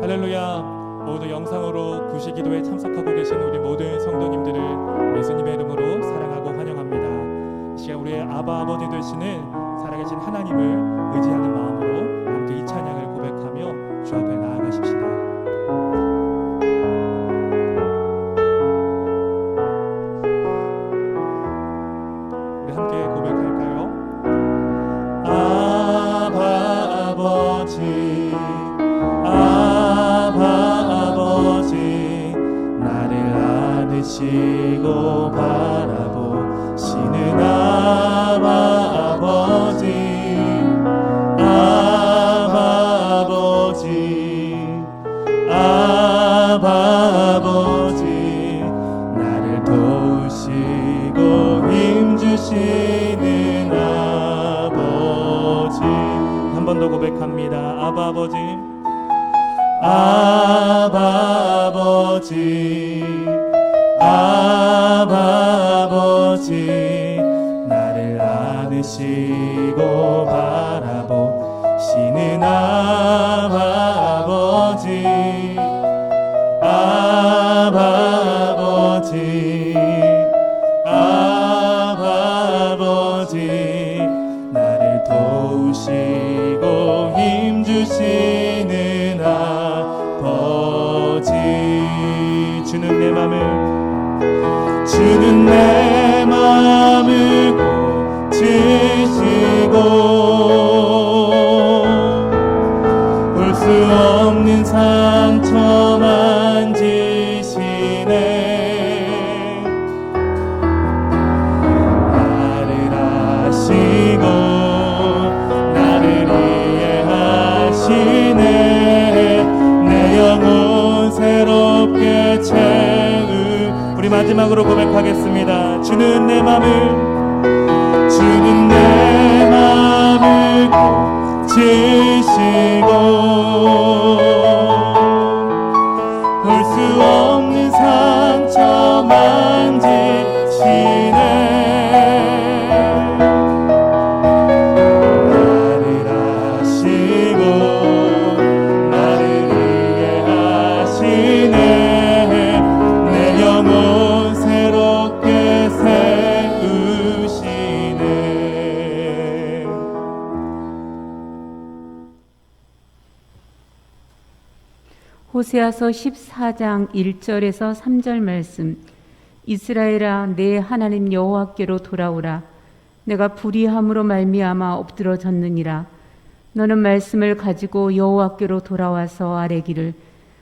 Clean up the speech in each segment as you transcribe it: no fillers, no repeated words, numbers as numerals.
할렐루야. 모두 영상으로 구시기도에 참석하고 계신 우리 모든 성도님들을 예수님의 이름으로 사랑하고 환영합니다. 이 시간 우리의 아바 아버지 되시는 살아계신 하나님을 의지하는 마음으로 함께 이 찬양을 고백하며 주 앞에 나아가십시다. 우리 함께 고백할까요? 아바 아버지, 아바 아버지, 나를 안으시고 바라보시는 아바 아버지, 아바 아버지, 아바 아버지, 나를 도우시고 힘주시는 아버지. 한 번 더 고백합니다. 아바 아버지, 아바 아버지, 아바 아버지, 나를 안으시고 바라보시는 아바 아버지, 아바 아버지, 아바 아버지, 나를 도우시고 힘주시는 아버지. 주는 내 맘을 고치시고 볼 수 없는 상처 만지시네. 나를 아시고 나를 이해하시네. 내 영혼 새롭게 채우. 우리 마지막으로 고백하겠습니다. 주는 내 맘을 고치시고 볼 수 없는 상처 만지시네. 나를 아시고 나를 이해하시네. 내 영혼 새롭게 세우시네. 호세아서 14장 1절에서 3절 말씀. 이스라엘아, 내 하나님 여호와께로 돌아오라. 내가 불의함으로 말미암아 엎드러졌느니라. 너는 말씀을 가지고 여호와께로 돌아와서 아뢰기를,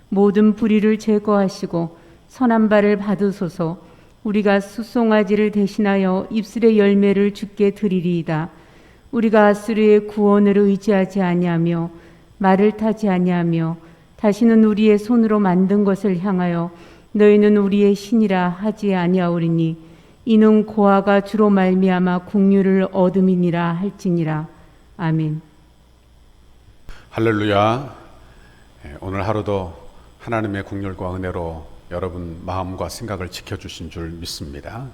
모든 불의를 제거하시고 선한 바를 받으소서. 우리가 숫송아지를 대신하여 입술의 열매를 주께 드리리이다. 우리가 아수르의 구원을 의지하지 아니하며 말을 타지 아니하며 다시는 우리의 손으로 만든 것을 향하여 너희는 우리의 신이라 하지 아니하오리니 이는 고아가 주로 말미암아 국류를 얻음이니라 할지니라. 아멘. 할렐루야. 오늘 하루도 하나님의 국률과 은혜로 여러분 마음과 생각을 지켜주신 줄 믿습니다.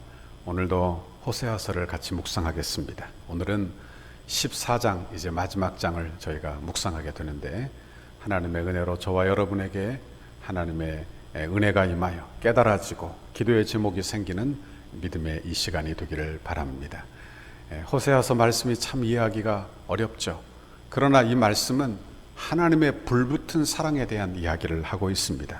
오늘도 호세아서를 같이 묵상하겠습니다. 오늘은 14장, 이제 마지막 장을 저희가 묵상하게 되는데, 하나님의 은혜로 저와 여러분에게 하나님의 은혜가 임하여 깨달아지고 기도의 제목이 생기는 믿음의 이 시간이 되기를 바랍니다. 호세아서 말씀이 참 이해하기가 어렵죠. 그러나 이 말씀은 하나님의 불붙은 사랑에 대한 이야기를 하고 있습니다.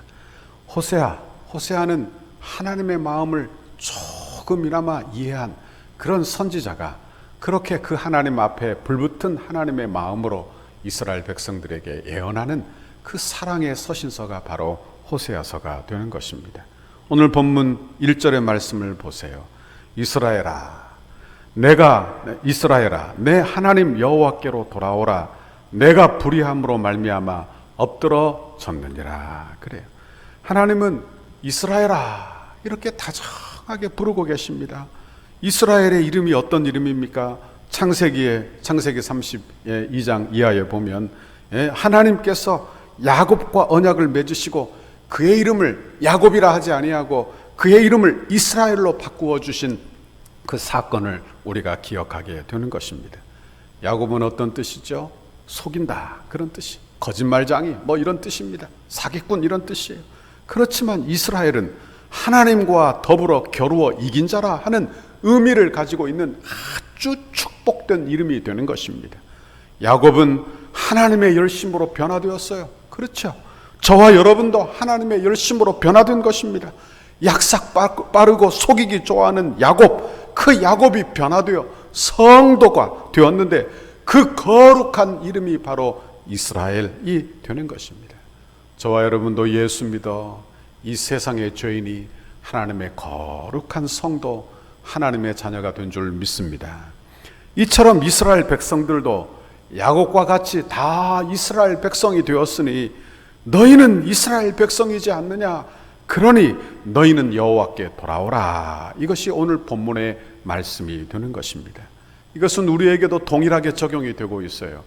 호세아는 하나님의 마음을 조금이나마 이해한 그런 선지자가 그렇게 그 하나님 앞에 불붙은 하나님의 마음으로 이스라엘 백성들에게 예언하는 그 사랑의 서신서가 바로 호세아서가 되는 것입니다. 오늘 본문 1절의 말씀을 보세요. 이스라엘아, 내 하나님 여호와께로 돌아오라. 내가 불의함으로 말미암아 엎드러졌느니라. 그래요. 하나님은 이스라엘아 이렇게 다정하게 부르고 계십니다. 이스라엘의 이름이 어떤 이름입니까? 창세기 32장 이하에 보면 하나님께서 야곱과 언약을 맺으시고 그의 이름을 야곱이라 하지 아니하고 그의 이름을 이스라엘로 바꾸어 주신 그 사건을 우리가 기억하게 되는 것입니다. 야곱은 어떤 뜻이죠? 속인다, 그런 뜻이. 거짓말쟁이 뭐 이런 뜻입니다. 사기꾼 이런 뜻이에요. 그렇지만 이스라엘은 하나님과 더불어 겨루어 이긴 자라 하는 의미를 가지고 있는 아주 축복된 이름이 되는 것입니다. 야곱은 하나님의 열심으로 변화되었어요. 그렇죠. 저와 여러분도 하나님의 열심으로 변화된 것입니다. 약삭 빠르고 속이기 좋아하는 야곱, 그 야곱이 변화되어 성도가 되었는데 그 거룩한 이름이 바로 이스라엘이 되는 것입니다. 저와 여러분도 예수 믿어 이 세상의 죄인이 하나님의 거룩한 성도, 하나님의 자녀가 된 줄 믿습니다. 이처럼 이스라엘 백성들도 야곱과 같이 다 이스라엘 백성이 되었으니 너희는 이스라엘 백성이지 않느냐? 그러니 너희는 여호와께 돌아오라. 이것이 오늘 본문의 말씀이 되는 것입니다. 이것은 우리에게도 동일하게 적용이 되고 있어요.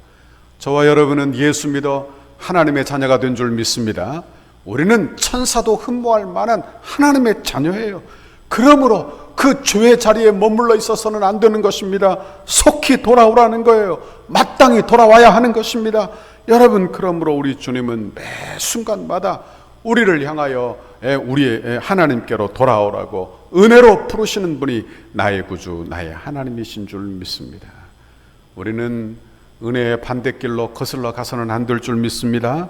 저와 여러분은 예수 믿어 하나님의 자녀가 된 줄 믿습니다. 우리는 천사도 흠모할 만한 하나님의 자녀예요. 그러므로 그 죄의 자리에 머물러 있어서는 안 되는 것입니다. 속히 돌아오라는 거예요. 마땅히 돌아와야 하는 것입니다. 여러분, 그러므로 우리 주님은 매 순간마다 우리를 향하여 우리의 하나님께로 돌아오라고 은혜로 부르시는 분이 나의 구주, 나의 하나님이신 줄 믿습니다. 우리는 은혜의 반대길로 거슬러 가서는 안 될 줄 믿습니다.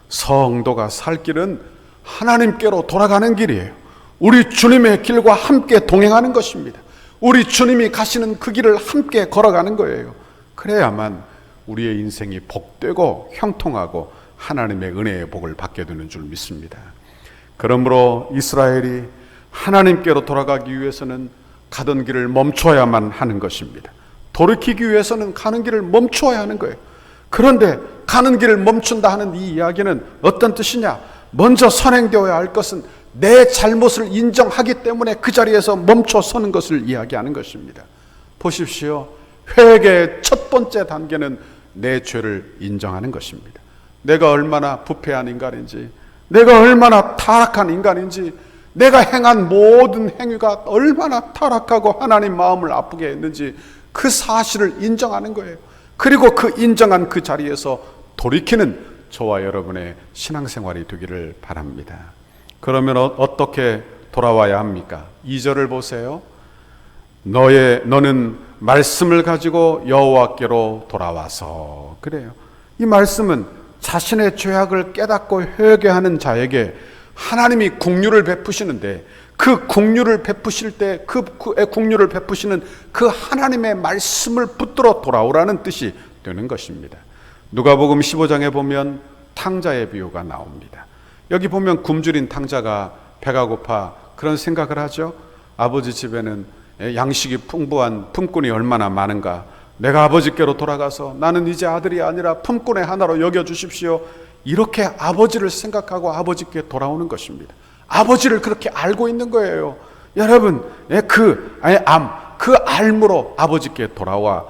성도가 살 길은 하나님께로 돌아가는 길이에요. 우리 주님의 길과 함께 동행하는 것입니다. 우리 주님이 가시는 그 길을 함께 걸어가는 거예요. 그래야만 우리의 인생이 복되고 형통하고 하나님의 은혜의 복을 받게 되는 줄 믿습니다. 그러므로 이스라엘이 하나님께로 돌아가기 위해서는 가던 길을 멈춰야만 하는 것입니다. 돌이키기 위해서는 가는 길을 멈춰야 하는 거예요. 그런데 가는 길을 멈춘다 하는 이 이야기는 어떤 뜻이냐? 먼저 선행되어야 할 것은 내 잘못을 인정하기 때문에 그 자리에서 멈춰 서는 것을 이야기하는 것입니다. 보십시오. 회개의 첫 번째 단계는 내 죄를 인정하는 것입니다. 내가 얼마나 부패한 인간인지, 내가 얼마나 타락한 인간인지, 내가 행한 모든 행위가 얼마나 타락하고 하나님 마음을 아프게 했는지 그 사실을 인정하는 거예요. 그리고 그 인정한 그 자리에서 돌이키는 저와 여러분의 신앙생활이 되기를 바랍니다. 그러면 어떻게 돌아와야 합니까? 2절을 보세요. 너는 말씀을 가지고 여호와께로 돌아와서. 그래요. 이 말씀은 자신의 죄악을 깨닫고 회개하는 자에게 하나님이 긍휼을 베푸시는데 그 긍휼을 베푸실 때 그 긍휼을 베푸시는 그 하나님의 말씀을 붙들어 돌아오라는 뜻이 되는 것입니다. 누가복음 15장에 보면 탕자의 비유가 나옵니다. 여기 보면 굶주린 탕자가 배가 고파 그런 생각을 하죠. 아버지 집에는 양식이 풍부한 품꾼이 얼마나 많은가. 내가 아버지께로 돌아가서 나는 이제 아들이 아니라 품꾼의 하나로 여겨주십시오. 이렇게 아버지를 생각하고 아버지께 돌아오는 것입니다. 아버지를 그렇게 알고 있는 거예요. 여러분, 그 알므로 아버지께 돌아와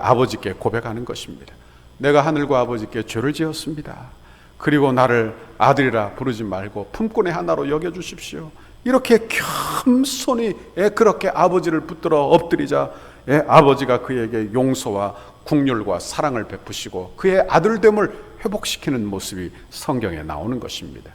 아버지께 고백하는 것입니다. 내가 하늘과 아버지께 죄를 지었습니다. 그리고 나를 아들이라 부르지 말고 품꾼의 하나로 여겨주십시오. 이렇게 겸손히 그렇게 아버지를 붙들어 엎드리자 아버지가 그에게 용서와 긍휼과 사랑을 베푸시고 그의 아들됨을 회복시키는 모습이 성경에 나오는 것입니다.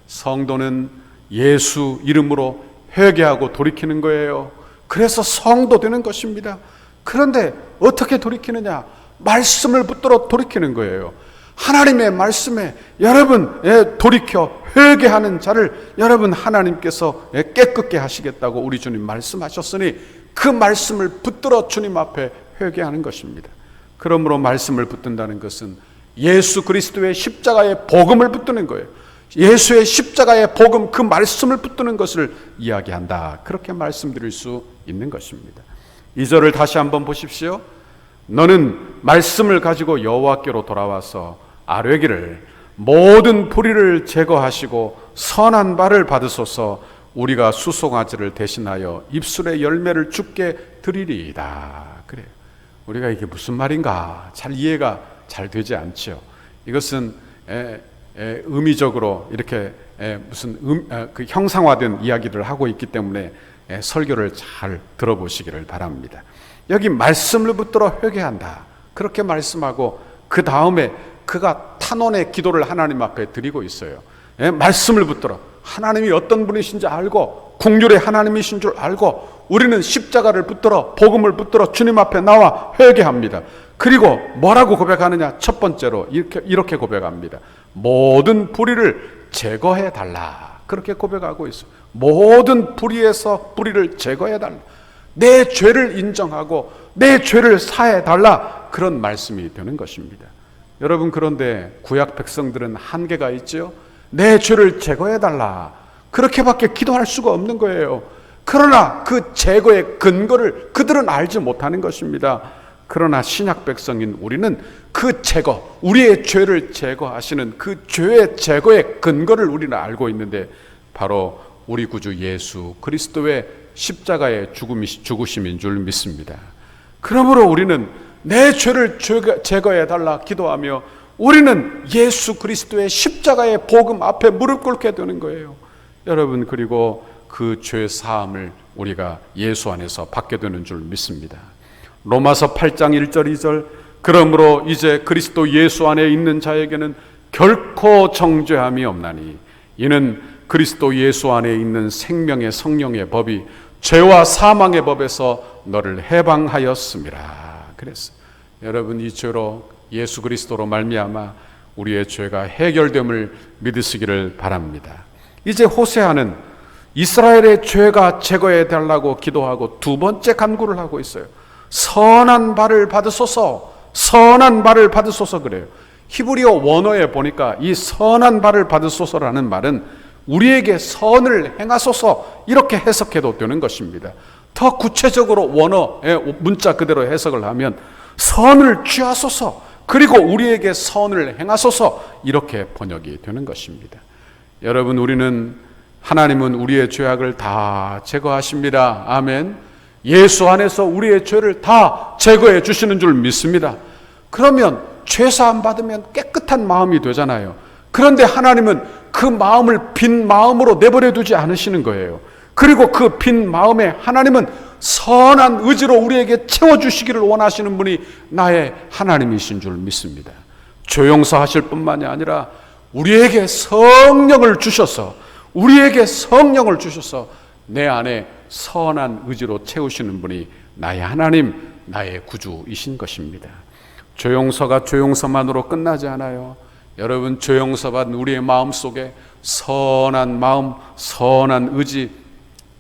성도는 예수 이름으로 회개하고 돌이키는 거예요. 그래서 성도 되는 것입니다. 그런데 어떻게 돌이키느냐? 말씀을 붙들어 돌이키는 거예요. 하나님의 말씀에 여러분 돌이켜 회개하는 자를 여러분 하나님께서 깨끗게 하시겠다고 우리 주님 말씀하셨으니 그 말씀을 붙들어 주님 앞에 회개하는 것입니다. 그러므로 말씀을 붙든다는 것은 예수 그리스도의 십자가의 복음을 붙드는 거예요. 예수의 십자가의 복음, 그 말씀을 붙드는 것을 이야기한다. 그렇게 말씀드릴 수 있는 것입니다. 2절을 다시 한번 보십시오. 너는 말씀을 가지고 여호와께로 돌아와서 아뢰기를 모든 불의를 제거하시고 선한 바를 받으소서. 우리가 수송아지를 대신하여 입술의 열매를 주께 드리리이다. 그래요. 우리가 이게 무슨 말인가 잘 이해가 잘 되지 않죠. 이것은 의미적으로 이렇게 무슨 그 형상화된 이야기를 하고 있기 때문에 설교를 잘 들어보시기를 바랍니다. 여기 말씀을 붙들어 회개한다. 그렇게 말씀하고 그 다음에 그가 다 탄원의 기도를 하나님 앞에 드리고 있어요. 예, 말씀을 붙들어 하나님이 어떤 분이신지 알고 긍휼의 하나님이신 줄 알고 우리는 십자가를 붙들어 복음을 붙들어 주님 앞에 나와 회개합니다. 그리고 뭐라고 고백하느냐? 첫 번째로 이렇게 고백합니다. 모든 불의를 제거해 달라. 그렇게 고백하고 있어요. 모든 불의에서 불의를 제거해 달라. 내 죄를 인정하고 내 죄를 사해 달라. 그런 말씀이 되는 것입니다. 여러분, 그런데 구약 백성들은 한계가 있죠. 내 죄를 제거해 달라. 그렇게밖에 기도할 수가 없는 거예요. 그러나 그 제거의 근거를 그들은 알지 못하는 것입니다. 그러나 신약 백성인 우리는 그 제거, 우리의 죄를 제거하시는 그 죄의 제거의 근거를 우리는 알고 있는데 바로 우리 구주 예수 그리스도의 십자가의 죽으심인 줄 믿습니다. 그러므로 우리는 내 죄를 제거해 달라 기도하며 우리는 예수 그리스도의 십자가의 복음 앞에 무릎 꿇게 되는 거예요. 여러분, 그리고 그 죄 사함을 우리가 예수 안에서 받게 되는 줄 믿습니다. 로마서 8장 1절 2절 그러므로 이제 그리스도 예수 안에 있는 자에게는 결코 정죄함이 없나니 이는 그리스도 예수 안에 있는 생명의 성령의 법이 죄와 사망의 법에서 너를 해방하였음이라. 그랬어요. 여러분, 이 죄로 예수 그리스도로 말미암아 우리의 죄가 해결됨을 믿으시기를 바랍니다. 이제 호세아는 이스라엘의 죄가 제거해 달라고 기도하고 두 번째 간구를 하고 있어요. 선한 발을 받으소서, 선한 발을 받으소서 그래요. 히브리어 원어에 보니까 이 선한 발을 받으소서라는 말은 우리에게 선을 행하소서 이렇게 해석해도 되는 것입니다. 더 구체적으로 원어의 문자 그대로 해석을 하면 선을 취하소서 그리고 우리에게 선을 행하소서 이렇게 번역이 되는 것입니다. 여러분, 하나님은 우리의 죄악을 다 제거하십니다. 아멘. 예수 안에서 우리의 죄를 다 제거해 주시는 줄 믿습니다. 그러면 죄사함 받으면 깨끗한 마음이 되잖아요. 그런데 하나님은 그 마음을 빈 마음으로 내버려 두지 않으시는 거예요. 그리고 그 빈 마음에 하나님은 선한 의지로 우리에게 채워주시기를 원하시는 분이 나의 하나님이신 줄 믿습니다. 죄용서 하실 뿐만이 아니라 우리에게 성령을 주셔서 내 안에 선한 의지로 채우시는 분이 나의 하나님, 나의 구주이신 것입니다. 죄용서가 죄용서만으로 끝나지 않아요. 여러분, 죄용서 받은 우리의 마음 속에 선한 마음, 선한 의지,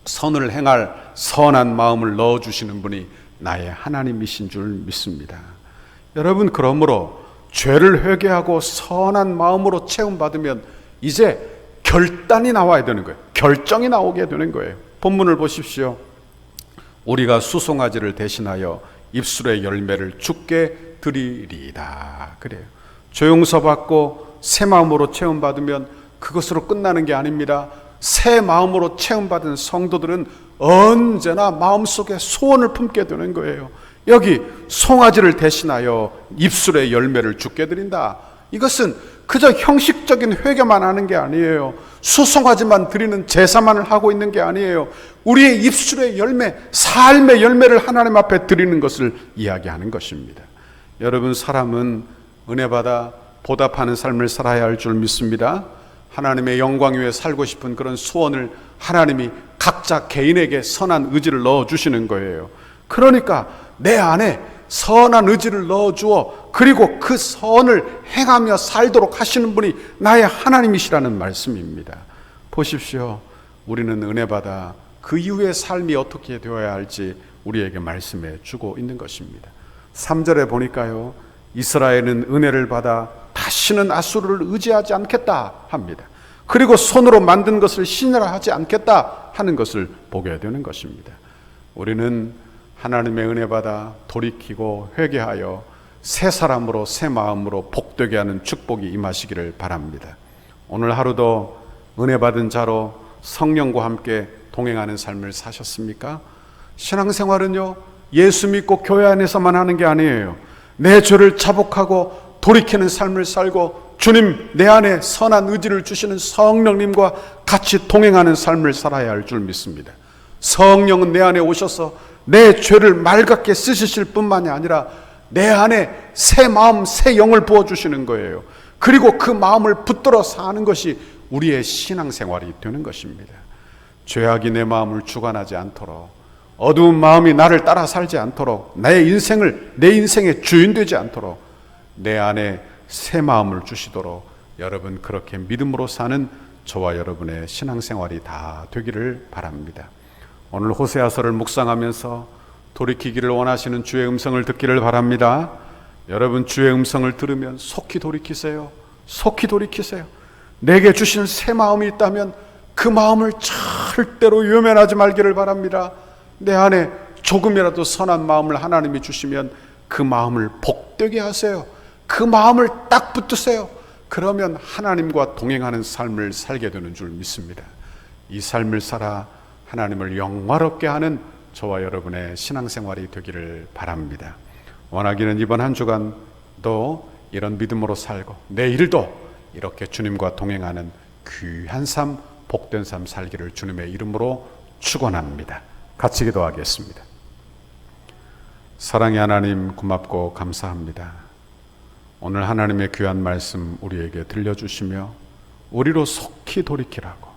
선을 행할 선한 마음을 넣어주시는 분이 나의 하나님이신 줄 믿습니다. 여러분, 그러므로 죄를 회개하고 선한 마음으로 채움받으면 이제 결단이 나와야 되는 거예요. 결정이 나오게 되는 거예요. 본문을 보십시오. 우리가 수송아지를 대신하여 입술의 열매를 주께 드리리이다. 그래요. 죄용서 받고 새 마음으로 채움받으면 그것으로 끝나는 게 아닙니다. 새 마음으로 채움받은 성도들은 언제나 마음속에 소원을 품게 되는 거예요. 여기 송아지를 대신하여 입술의 열매를 주께 드린다. 이것은 그저 형식적인 회개만 하는 게 아니에요. 수송아지만 드리는 제사만을 하고 있는 게 아니에요. 우리의 입술의 열매, 삶의 열매를 하나님 앞에 드리는 것을 이야기하는 것입니다. 여러분, 사람은 은혜 받아 보답하는 삶을 살아야 할 줄 믿습니다. 하나님의 영광 위에 살고 싶은 그런 소원을 하나님이 각자 개인에게 선한 의지를 넣어주시는 거예요. 그러니까 내 안에 선한 의지를 넣어주어 그리고 그 선을 행하며 살도록 하시는 분이 나의 하나님이시라는 말씀입니다. 보십시오. 우리는 은혜 받아 그 이후의 삶이 어떻게 되어야 할지 우리에게 말씀해 주고 있는 것입니다. 3절에 보니까요, 이스라엘은 은혜를 받아 다시는 아수르를 의지하지 않겠다 합니다. 그리고 손으로 만든 것을 신이라 하지 않겠다 하는 것을 보게 되는 것입니다. 우리는 하나님의 은혜 받아 돌이키고 회개하여 새 사람으로 새 마음으로 복되게 하는 축복이 임하시기를 바랍니다. 오늘 하루도 은혜 받은 자로 성령과 함께 동행하는 삶을 사셨습니까? 신앙생활은요, 예수 믿고 교회 안에서만 하는 게 아니에요. 내 죄를 자복하고 돌이키는 삶을 살고 주님 내 안에 선한 의지를 주시는 성령님과 같이 동행하는 삶을 살아야 할 줄 믿습니다. 성령은 내 안에 오셔서 내 죄를 맑게 씻으실 뿐만이 아니라 내 안에 새 마음, 새 영을 부어주시는 거예요. 그리고 그 마음을 붙들어 사는 것이 우리의 신앙생활이 되는 것입니다. 죄악이 내 마음을 주관하지 않도록, 어두운 마음이 나를 따라 살지 않도록, 내 인생의 주인 되지 않도록 내 안에 새 마음을 주시도록 여러분 그렇게 믿음으로 사는 저와 여러분의 신앙생활이 다 되기를 바랍니다. 오늘 호세아서를 묵상하면서 돌이키기를 원하시는 주의 음성을 듣기를 바랍니다. 여러분 주의 음성을 들으면 속히 돌이키세요. 속히 돌이키세요. 내게 주신 새 마음이 있다면 그 마음을 절대로 외면하지 말기를 바랍니다. 내 안에 조금이라도 선한 마음을 하나님이 주시면 그 마음을 복되게 하세요. 그 마음을 딱 붙드세요. 그러면 하나님과 동행하는 삶을 살게 되는 줄 믿습니다. 이 삶을 살아 하나님을 영화롭게 하는 저와 여러분의 신앙생활이 되기를 바랍니다. 원하기는 이번 한 주간도 이런 믿음으로 살고 내일도 이렇게 주님과 동행하는 귀한 삶, 복된 삶 살기를 주님의 이름으로 축원합니다. 같이 기도하겠습니다. 사랑의 하나님, 고맙고 감사합니다. 오늘 하나님의 귀한 말씀 우리에게 들려주시며 우리로 속히 돌이키라고,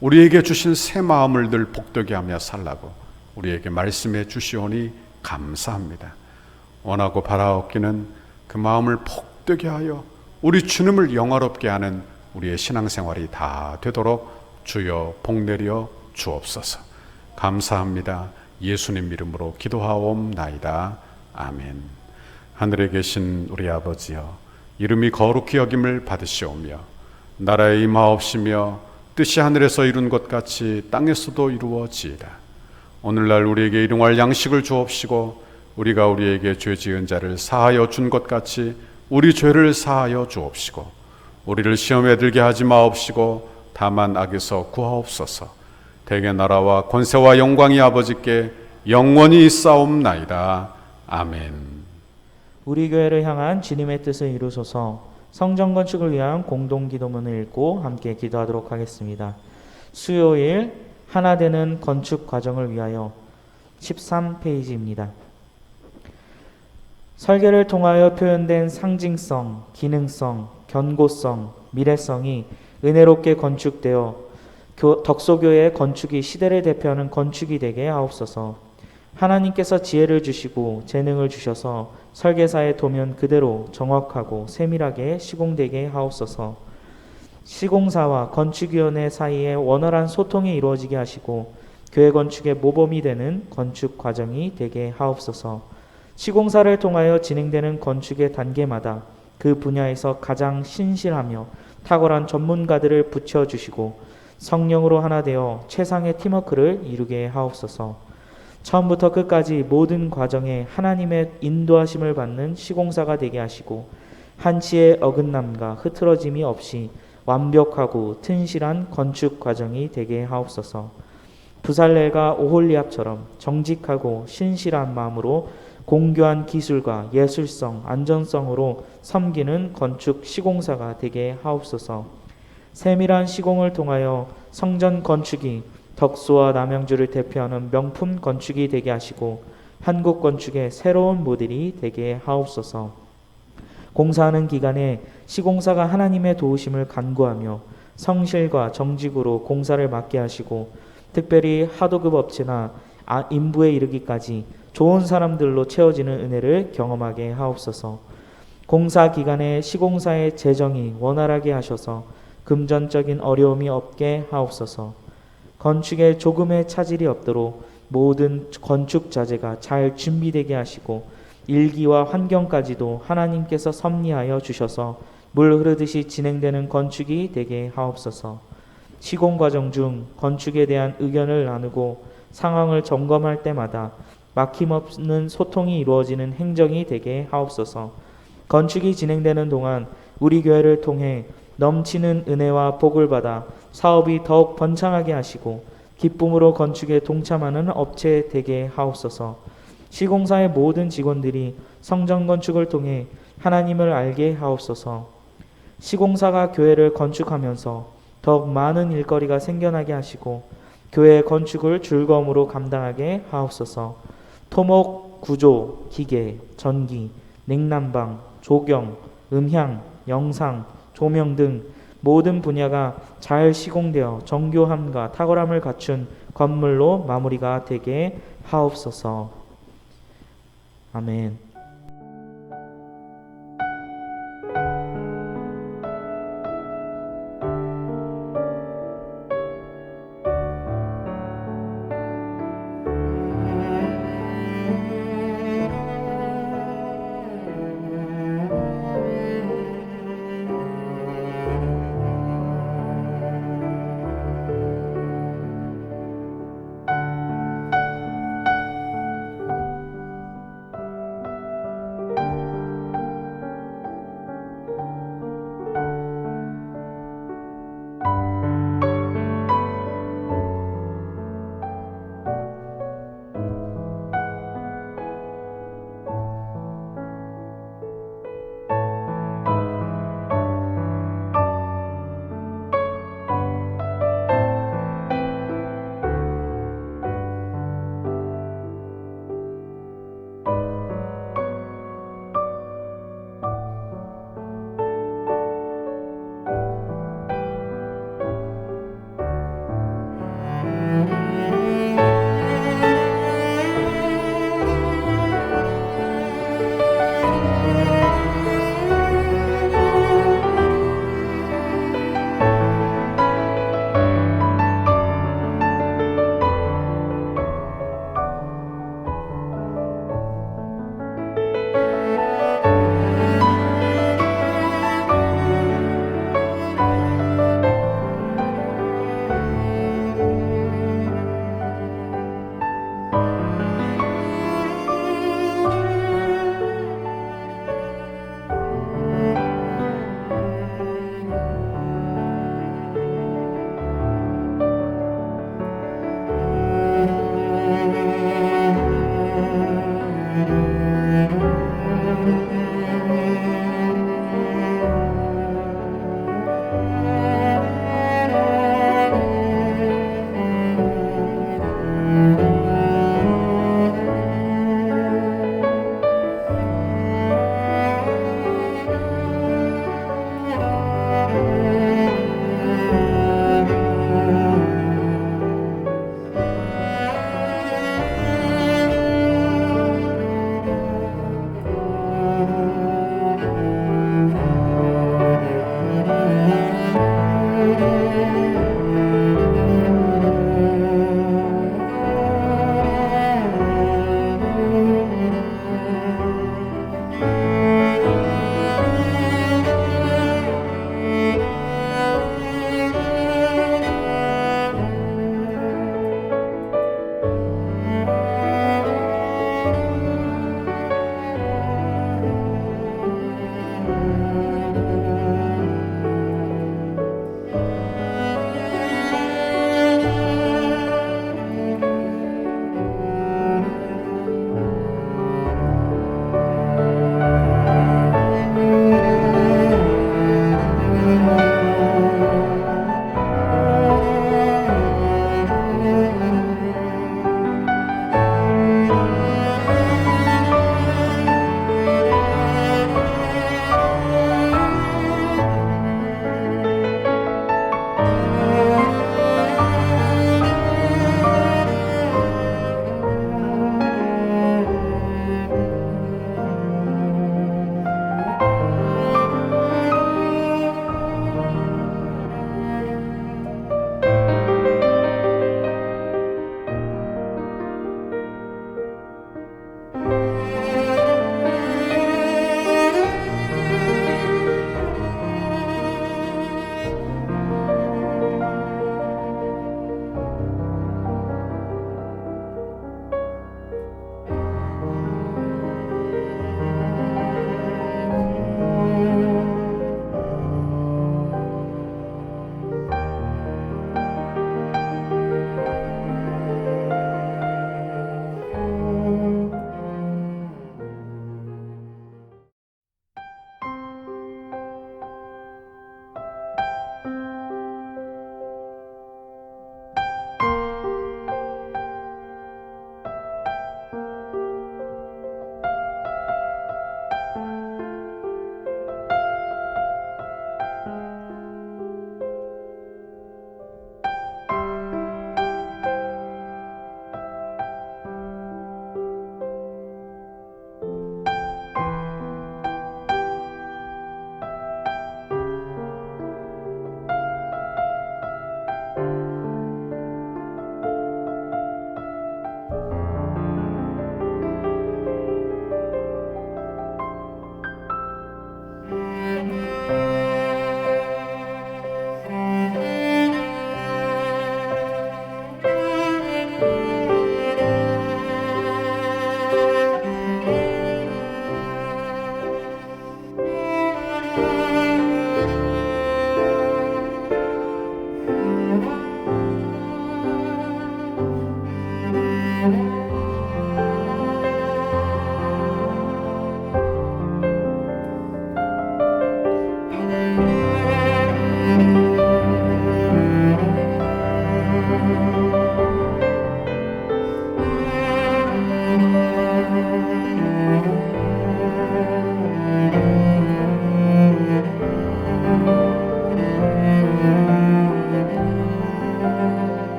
우리에게 주신 새 마음을 늘 복되게 하며 살라고 우리에게 말씀해 주시오니 감사합니다. 원하고 바라옵기는 그 마음을 복되게 하여 우리 주님을 영화롭게 하는 우리의 신앙생활이 다 되도록 주여 복내려 주옵소서. 감사합니다. 예수님 이름으로 기도하옵나이다. 아멘. 하늘에 계신 우리 아버지여, 이름이 거룩히 여김을 받으시오며 나라의 임하옵시며 뜻이 하늘에서 이룬 것 같이 땅에서도 이루어지이다. 오늘날 우리에게 일용할 양식을 주옵시고 우리가 우리에게 죄 지은 자를 사하여 준 것 같이 우리 죄를 사하여 주옵시고 우리를 시험에 들게 하지 마옵시고 다만 악에서 구하옵소서. 대개 나라와 권세와 영광이 아버지께 영원히 있사옵나이다. 아멘. 우리 교회를 향한 주님의 뜻을 이루소서. 성전 건축을 위한 공동 기도문을 읽고 함께 기도하도록 하겠습니다. 수요일 하나 되는 건축 과정을 위하여 13페이지입니다. 설계를 통하여 표현된 상징성, 기능성, 견고성, 미래성이 은혜롭게 건축되어 덕소교회의 건축이 시대를 대표하는 건축이 되게 하옵소서. 하나님께서 지혜를 주시고 재능을 주셔서 설계사의 도면 그대로 정확하고 세밀하게 시공되게 하옵소서. 시공사와 건축위원회 사이에 원활한 소통이 이루어지게 하시고 교회 건축의 모범이 되는 건축 과정이 되게 하옵소서. 시공사를 통하여 진행되는 건축의 단계마다 그 분야에서 가장 신실하며 탁월한 전문가들을 붙여주시고 성령으로 하나 되어 최상의 팀워크를 이루게 하옵소서. 처음부터 끝까지 모든 과정에 하나님의 인도하심을 받는 시공사가 되게 하시고 한치의 어긋남과 흐트러짐이 없이 완벽하고 튼실한 건축 과정이 되게 하옵소서. 부살렐과 오홀리압처럼 정직하고 신실한 마음으로 공교한 기술과 예술성, 안전성으로 섬기는 건축 시공사가 되게 하옵소서. 세밀한 시공을 통하여 성전 건축이 덕소와 남양주를 대표하는 명품 건축이 되게 하시고 한국 건축의 새로운 모델이 되게 하옵소서. 공사하는 기간에 시공사가 하나님의 도우심을 간구하며 성실과 정직으로 공사를 맡게 하시고 특별히 하도급 업체나 인부에 이르기까지 좋은 사람들로 채워지는 은혜를 경험하게 하옵소서. 공사 기간에 시공사의 재정이 원활하게 하셔서 금전적인 어려움이 없게 하옵소서. 건축에 조금의 차질이 없도록 모든 건축 자재가 잘 준비되게 하시고 일기와 환경까지도 하나님께서 섭리하여 주셔서 물 흐르듯이 진행되는 건축이 되게 하옵소서. 시공 과정 중 건축에 대한 의견을 나누고 상황을 점검할 때마다 막힘없는 소통이 이루어지는 행정이 되게 하옵소서. 건축이 진행되는 동안 우리 교회를 통해 넘치는 은혜와 복을 받아 사업이 더욱 번창하게 하시고 기쁨으로 건축에 동참하는 업체 되게 하옵소서. 시공사의 모든 직원들이 성전 건축을 통해 하나님을 알게 하옵소서. 시공사가 교회를 건축하면서 더욱 많은 일거리가 생겨나게 하시고 교회 건축을 즐거움으로 감당하게 하옵소서. 토목, 구조, 기계, 전기, 냉난방, 조경, 음향, 영상, 조명 등 모든 분야가 잘 시공되어 정교함과 탁월함을 갖춘 건물로 마무리가 되게 하옵소서. 아멘.